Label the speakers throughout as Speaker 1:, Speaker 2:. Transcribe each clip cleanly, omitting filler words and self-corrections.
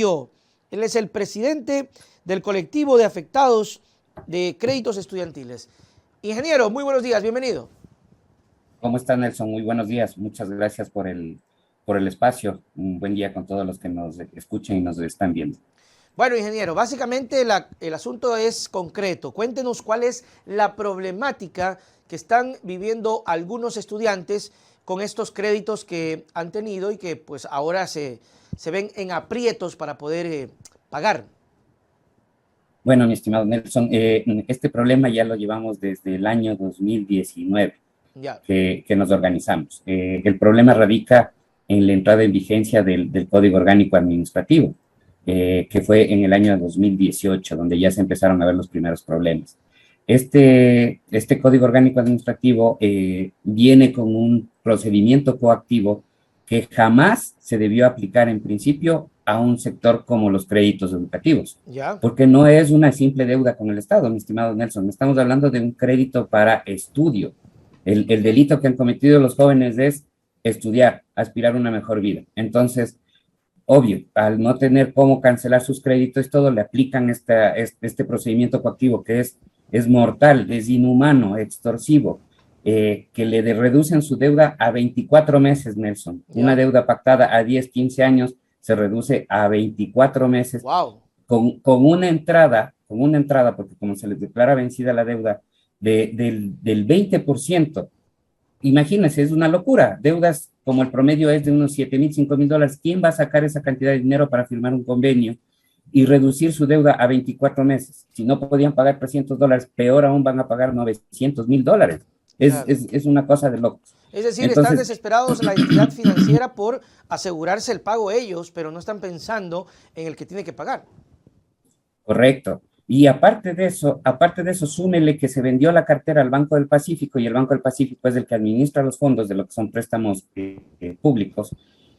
Speaker 1: Él es el presidente del colectivo de afectados de créditos estudiantiles. Ingeniero, muy buenos días, bienvenido.
Speaker 2: ¿Cómo está, Nelson? Muy buenos días. Muchas gracias por el espacio. Un buen día con todos los que nos escuchen y nos están viendo.
Speaker 1: Bueno, ingeniero, básicamente el asunto es concreto. Cuéntenos cuál es la problemática que están viviendo algunos estudiantes con estos créditos que han tenido y que pues ahora se ven en aprietos para poder pagar.
Speaker 2: Bueno, mi estimado Nelson, este problema ya lo llevamos desde el año 2019
Speaker 1: Ya.
Speaker 2: que nos organizamos. El problema radica en la entrada en vigencia del Código Orgánico Administrativo, que fue en el año 2018, donde ya se empezaron a ver los primeros problemas. Este Código Orgánico Administrativo viene con un procedimiento coactivo que jamás se debió aplicar en principio a un sector como los créditos educativos,
Speaker 1: Ya.
Speaker 2: porque no es una simple deuda con el Estado, mi estimado Nelson. Estamos hablando de un crédito para estudio. El delito que han cometido los jóvenes es estudiar, aspirar a una mejor vida. Entonces, obvio, al no tener cómo cancelar sus créditos, todo le aplican este procedimiento coactivo que es mortal, es inhumano, extorsivo, que le reducen su deuda a 24 meses, Nelson.
Speaker 1: Ya.
Speaker 2: Una deuda pactada a 10, 15 años se reduce a 24 meses.
Speaker 1: Wow.
Speaker 2: Con una entrada, porque como se les declara vencida la deuda, del 20%. Imagínense, es una locura. Deudas como el promedio es de unos 7,000, 5,000 dólares. ¿Quién va a sacar esa cantidad de dinero para firmar un convenio y reducir su deuda a 24 meses? Si no podían pagar 300 dólares, peor aún van a pagar 900,000 dólares.
Speaker 1: Claro.
Speaker 2: Es una cosa de locos.
Speaker 1: Es decir, están
Speaker 2: Entonces,
Speaker 1: desesperados la entidad financiera por asegurarse el pago ellos, pero no están pensando en el que tiene que pagar.
Speaker 2: correcto. Y aparte de eso, súmele que se vendió la cartera al Banco del Pacífico y el Banco del Pacífico es el que administra los fondos de lo que son préstamos públicos.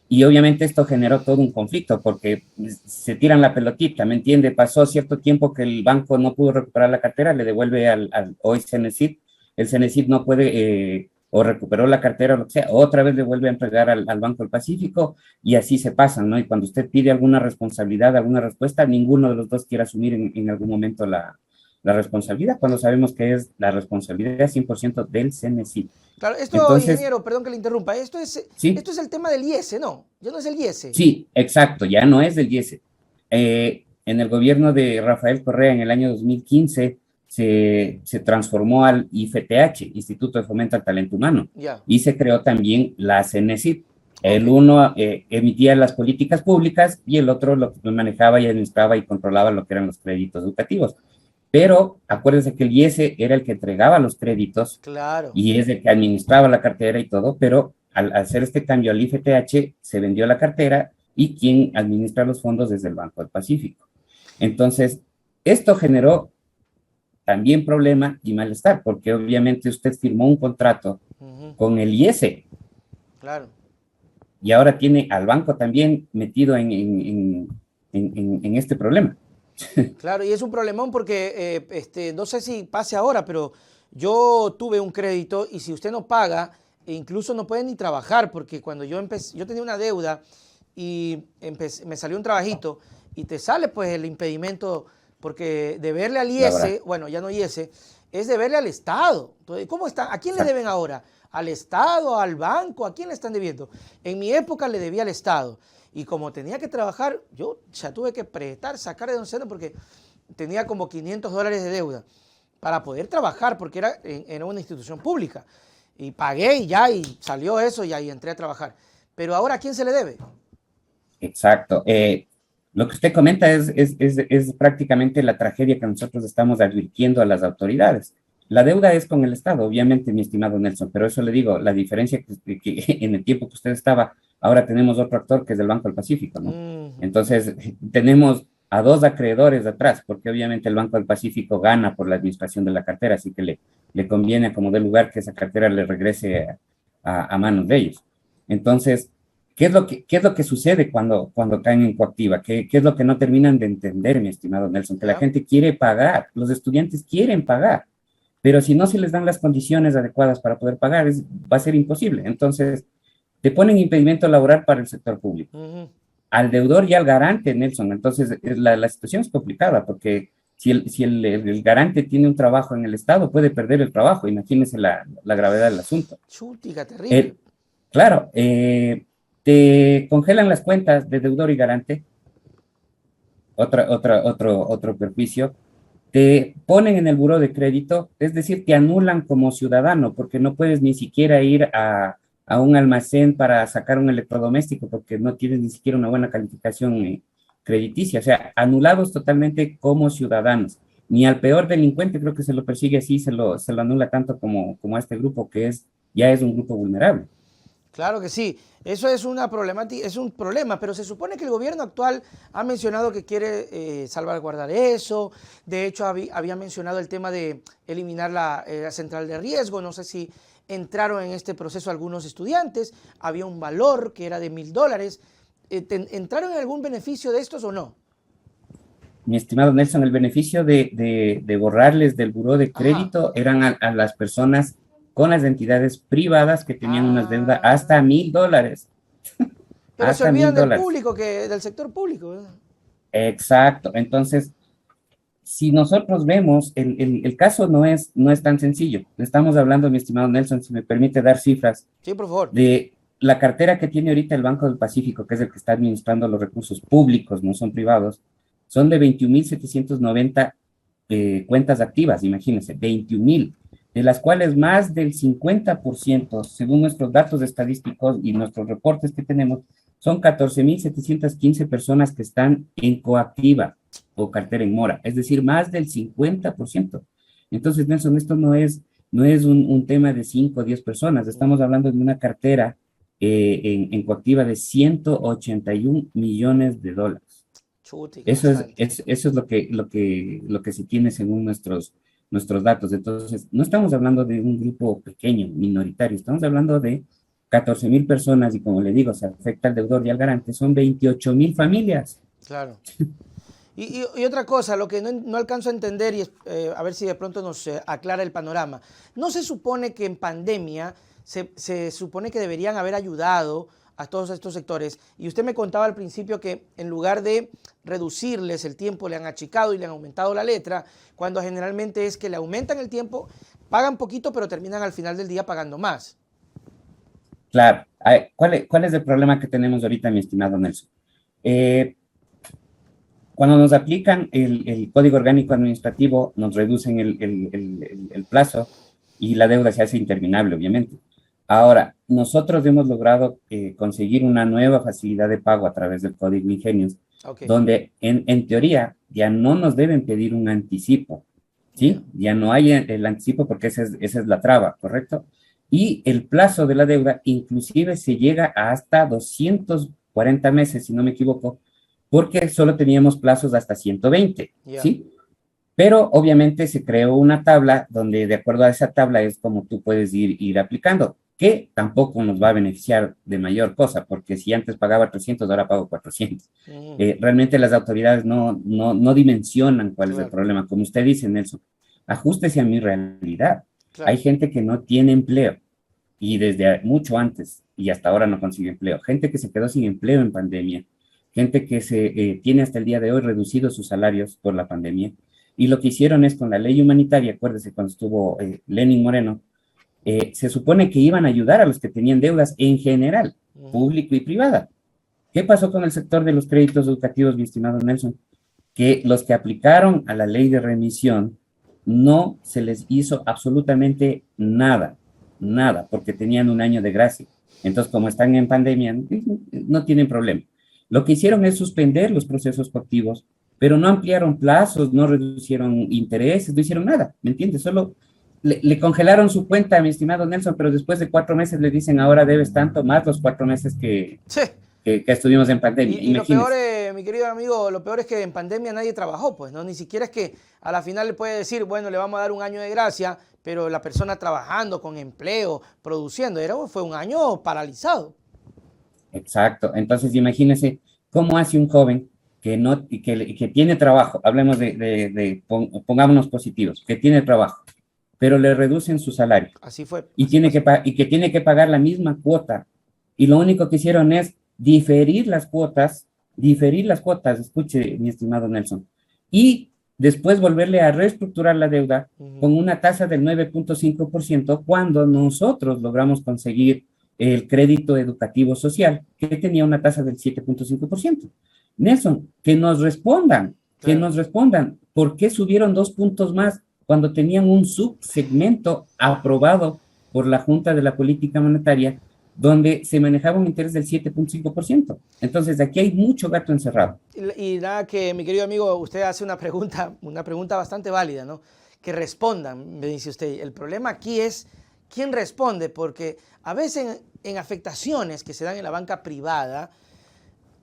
Speaker 2: Y obviamente esto generó todo un conflicto porque se tiran la pelotita, ¿me entiende? Pasó cierto tiempo que el banco no pudo recuperar la cartera, le devuelve al hoy Cenecit, el Cenecit no puede, o recuperó la cartera o lo que sea, otra vez le vuelve a entregar al Banco del Pacífico y así se pasan, ¿no? Y cuando usted pide alguna responsabilidad, alguna respuesta, ninguno de los dos quiere asumir en algún momento la responsabilidad, cuando sabemos que es la responsabilidad 100% del Cenecit.
Speaker 1: Claro, esto,
Speaker 2: Entonces,
Speaker 1: ingeniero, perdón que le interrumpa, esto
Speaker 2: sí,
Speaker 1: es el tema del IES, ¿no? Ya no es el IES.
Speaker 2: sí, exacto, ya no es del IES. En el gobierno de Rafael Correa en el año 2015 se transformó al IFTH, Instituto de Fomento al Talento Humano,
Speaker 1: Ya.
Speaker 2: y se creó también la CENESID.
Speaker 1: Ok.
Speaker 2: El uno emitía las políticas públicas y el otro lo manejaba y administraba y controlaba lo que eran los créditos educativos. Pero acuérdense que el IES era el que entregaba los créditos
Speaker 1: Claro.
Speaker 2: y es el que administraba la cartera y todo, pero al hacer este cambio al IFTH se vendió la cartera y quien administra los fondos es el Banco del Pacífico. Entonces, esto generó también problema y malestar, porque obviamente usted firmó un contrato con el IES.
Speaker 1: Claro.
Speaker 2: Y ahora tiene al banco también metido en este problema.
Speaker 1: Claro, y es un problemón porque no sé si pase ahora, pero yo tuve un crédito y si usted no paga, incluso no puede ni trabajar, porque cuando yo empecé, yo tenía una deuda y me salió un trabajito y te sale pues el impedimento, porque deberle al IES, bueno, ya no IES, es deberle al Estado. Entonces, ¿cómo está? ¿A quién le deben ahora? ¿Al Estado, al banco? ¿A quién le están debiendo? En mi época le debía al Estado. Y como tenía que trabajar, yo ya tuve que prestar, sacar de donde sea, porque tenía como 500 dólares de deuda para poder trabajar, porque era una institución pública. Y pagué y ya, y salió eso y ahí entré a trabajar. Pero ahora, ¿a quién se le debe?
Speaker 2: Exacto. Lo que usted comenta es prácticamente la tragedia que nosotros estamos advirtiendo a las autoridades. La deuda es con el Estado, obviamente, mi estimado Nelson, pero eso le digo, la diferencia que en el tiempo que usted estaba, ahora tenemos otro actor que es el Banco del Pacífico, ¿no? Entonces, tenemos a dos acreedores atrás, porque obviamente el Banco del Pacífico gana por la administración de la cartera, así que le conviene como de lugar que esa cartera le regrese a manos de ellos. Entonces, ¿qué es lo que sucede cuando caen en coactiva? ¿Qué es lo que no terminan de entender, mi estimado Nelson? Que la gente quiere pagar, los estudiantes quieren pagar, pero si no se les dan las condiciones adecuadas para poder pagar, va a ser imposible. Entonces, te ponen impedimento laboral para el sector público. al deudor y al garante, Nelson. Entonces, la situación es complicada porque si el garante tiene un trabajo en el Estado, puede perder el trabajo. Imagínense la gravedad del asunto.
Speaker 1: Chútica, terrible.
Speaker 2: Eh, claro, te congelan las cuentas de deudor y garante, otro perjuicio. Te ponen en el buró de crédito, es decir, te anulan como ciudadano, porque no puedes ni siquiera ir a un almacén para sacar un electrodoméstico, porque no tienes ni siquiera una buena calificación crediticia. O sea, anulados totalmente como ciudadanos. Ni al peor delincuente creo que se lo persigue así, se lo anula tanto como a este grupo, ya es un grupo vulnerable.
Speaker 1: Claro que sí, eso es una problemática, es un problema, pero se supone que el gobierno actual ha mencionado que quiere salvaguardar eso. De hecho, había mencionado el tema de eliminar la central de riesgo. No sé si entraron en este proceso algunos estudiantes. Había un valor que era de $1000. ¿Entraron en algún beneficio de estos o no?
Speaker 2: Mi estimado Nelson, el beneficio de borrarles del buró de
Speaker 1: Ajá.
Speaker 2: crédito eran a las personas con las entidades privadas que tenían unas deudas
Speaker 1: Ah,
Speaker 2: hasta $1000,
Speaker 1: pero se
Speaker 2: hasta mil
Speaker 1: olvidan del
Speaker 2: dólares.
Speaker 1: público, del sector público, ¿verdad?
Speaker 2: Exacto. Entonces, si nosotros vemos, el caso no es tan sencillo. Estamos hablando, mi estimado Nelson, si me permite dar cifras,
Speaker 1: Sí, por favor.
Speaker 2: de la cartera que tiene ahorita el Banco del Pacífico, que es el que está administrando los recursos públicos, no son privados, son de 21.790 cuentas activas, imagínense, 21.000, de las cuales más del 50%, según nuestros datos estadísticos y nuestros reportes que tenemos, son 14.715 personas que están en coactiva o cartera en mora, es decir, más del 50%. Entonces, Nelson, esto no es un tema de 5 o 10 personas, estamos hablando de una cartera en coactiva de $181 millones.
Speaker 1: Chuti, que
Speaker 2: Eso es,
Speaker 1: bastante.
Speaker 2: eso es lo que se tiene según nuestros datos. Entonces, no estamos hablando de un grupo pequeño, minoritario, estamos hablando de 14.000 personas y como le digo, se afecta al deudor y al garante, son 28.000 familias.
Speaker 1: Claro. Y otra cosa, lo que no alcanzo a entender y a ver si de pronto nos aclara el panorama. ¿No se supone que en pandemia se supone que deberían haber ayudado a todos estos sectores? Y usted me contaba al principio que en lugar de reducirles el tiempo, le han achicado y le han aumentado la letra, cuando generalmente es que le aumentan el tiempo, pagan poquito, pero terminan al final del día pagando más.
Speaker 2: Claro, ¿cuál es el problema que tenemos ahorita, mi estimado Nelson? Eh, Cuando nos aplican el Código Orgánico Administrativo, nos reducen el plazo y la deuda se hace interminable, obviamente. Ahora, nosotros hemos logrado conseguir una nueva facilidad de pago a través del Código Ingenios,
Speaker 1: Ok,
Speaker 2: donde en teoría ya no nos deben pedir un anticipo,
Speaker 1: ya.
Speaker 2: ¿sí? Ya no hay el anticipo porque esa es la traba, ¿correcto? Y el plazo de la deuda inclusive se llega a hasta 240 meses, si no me equivoco, porque solo teníamos plazos hasta 120,
Speaker 1: Ya,
Speaker 2: ¿sí? Pero obviamente se creó una tabla donde de acuerdo a esa tabla es como tú puedes ir aplicando, que tampoco nos va a beneficiar de mayor cosa, porque si antes pagaba 300, ahora pago 400.
Speaker 1: ujú,
Speaker 2: Realmente las autoridades no dimensionan cuál es el
Speaker 1: claro,
Speaker 2: problema. Como usted dice, Nelson, ajústese a mi realidad. Hay
Speaker 1: claro.
Speaker 2: gente que no tiene empleo y desde mucho antes y hasta ahora no consigue empleo. Gente que se quedó sin empleo en pandemia, gente que tiene hasta el día de hoy reducido sus salarios por la pandemia. Y lo que hicieron es con la ley humanitaria, acuérdese cuando estuvo Lenin Moreno, se supone que iban a ayudar a los que tenían deudas en general,
Speaker 1: Ujú.
Speaker 2: público y privada. ¿Qué pasó con el sector de los créditos educativos, mi estimado Nelson? Que los que aplicaron a la ley de remisión no se les hizo absolutamente nada, nada, porque tenían un año de gracia. Entonces, como están en pandemia, no tienen problema. Lo que hicieron es suspender los procesos coactivos, pero no ampliaron plazos, no reducieron intereses, no hicieron nada, ¿me entiendes? Solo le congelaron su cuenta, mi estimado Nelson, pero después de 4 meses le dicen ahora debes tanto más los 4 meses que,
Speaker 1: Sí.
Speaker 2: que, que estuvimos en pandemia,
Speaker 1: Y lo peor,
Speaker 2: imagínense.
Speaker 1: mi querido amigo, lo peor es que en pandemia nadie trabajó, pues, ¿no? Ni siquiera es que a la final le puede decir, bueno, le vamos a dar un año de gracia, pero la persona trabajando, con empleo, produciendo, fue un año paralizado.
Speaker 2: Exacto. Entonces, imagínense cómo hace un joven que tiene trabajo, hablemos pongámonos positivos, que tiene trabajo, pero le reducen su salario
Speaker 1: Así fue,
Speaker 2: y,
Speaker 1: así pasó.
Speaker 2: y que tiene que pagar la misma cuota. Y lo único que hicieron es diferir las cuotas diferir las cuotas, escuche, mi estimado Nelson, y después volverle a reestructurar la deuda con una tasa del 9.5% cuando nosotros logramos conseguir el crédito educativo social, que tenía una tasa del 7.5%. Nelson, que nos respondan, ¿por qué subieron 2 puntos más cuando tenían un subsegmento aprobado por la Junta de la Política Monetaria donde se manejaba un interés del 7.5%? Entonces, aquí hay mucho gato encerrado.
Speaker 1: Y nada, que mi querido amigo, usted hace una pregunta bastante válida, ¿no? Que respondan, me dice usted. El problema aquí es quién responde, porque a veces en afectaciones que se dan en la banca privada,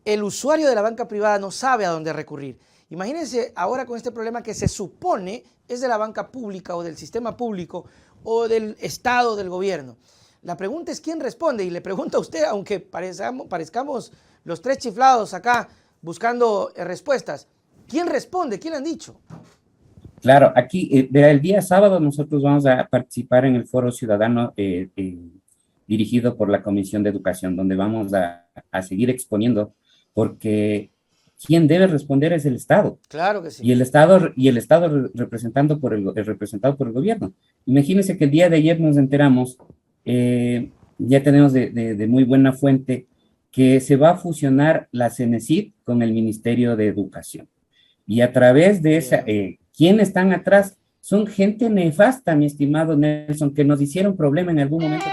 Speaker 1: el usuario de la banca privada no sabe a dónde recurrir. Imagínense ahora con este problema que se supone es de la banca pública o del sistema público o del Estado, del gobierno. La pregunta es quién responde, y le pregunto a usted, aunque parezcamos los tres chiflados acá buscando respuestas, ¿quién responde? ¿Quién le han dicho?
Speaker 2: Claro, aquí, verá, el día sábado nosotros vamos a participar en el Foro Ciudadano dirigido por la Comisión de Educación, donde vamos a seguir exponiendo, porque quien debe responder es el Estado.
Speaker 1: Claro que sí.
Speaker 2: Y el Estado representado por el gobierno. Imagínense que el día de ayer nos enteramos, ya tenemos de muy buena fuente, que se va a fusionar la CENESID con el Ministerio de Educación. Y a través de esa, ¿quiénes están atrás? Son gente nefasta, mi estimado Nelson, que nos hicieron problema en algún momento.